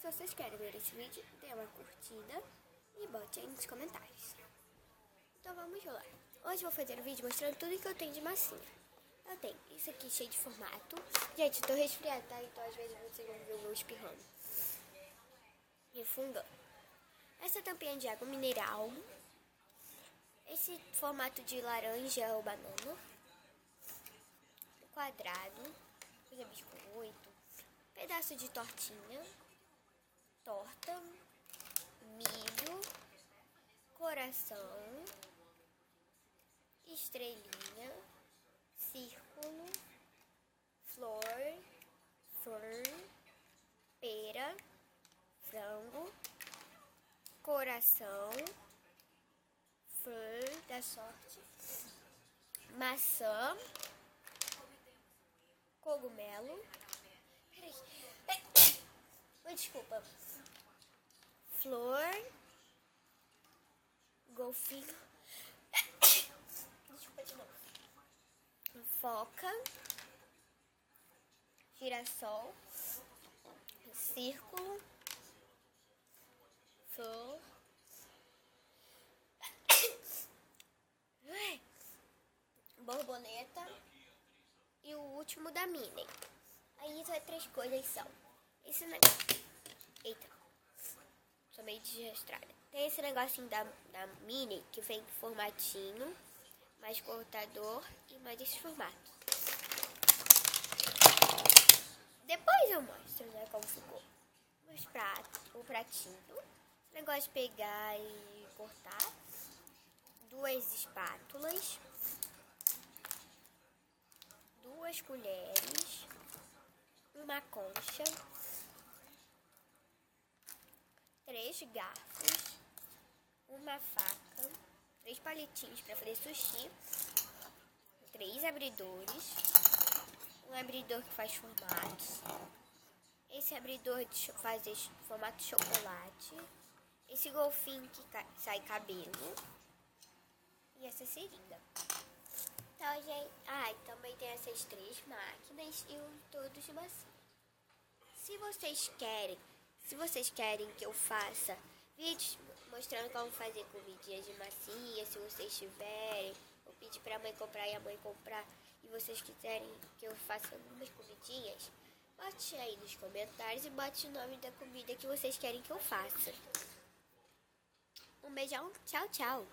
Se vocês querem ver esse vídeo, dê uma curtida e bote aí nos comentários. Então vamos lá. Hoje eu vou fazer um vídeo mostrando tudo que eu tenho de massinha. Eu tenho isso aqui cheio de formato. Gente, eu tô resfriada, tá? Então às vezes vocês vão ver o meu espirrando e fungando. Essa tampinha de água mineral. Esse formato de laranja ou banana. Quadrado. Coisa biscoito. Pedaço de tortinha. Torta. Milho. Coração. Estrelinha. Círculo. Flor. Fern. Pera. Frango. Coração. Flor da sorte. Maçã. Cogumelo. Peraí. Desculpa. Flor. Golfinho. Desculpa de novo. Foca. Girassol. Círculo. Flor. Borboleta. E o último da Minnie. Aí as outras coisas são esse negócio. Eita, sou meio desastrada. Tem esse negocinho da Minnie que vem com formatinho, mais cortador e mais esse formato. Depois eu mostro, né, como ficou. O pratinho. Esse negócio de pegar e cortar. 2 espátulas. 2 colheres. Uma concha. 3 garfos. Uma faca. 3 palitinhos para fazer sushi. 3 abridores. Um abridor que faz formatos. Esse abridor faz formato de chocolate. Esse golfinho que sai cabelo. E essa seringa. Então, gente... e também tem essas 3 máquinas e todos de massinha. Se vocês querem que eu faça vídeos mostrando como fazer comidinhas de massinha, se vocês tiverem, ou pedir pra mãe comprar e a mãe comprar, e vocês quiserem que eu faça algumas comidinhas, bote aí nos comentários e bote o nome da comida que vocês querem que eu faça. Um beijão, tchau, tchau!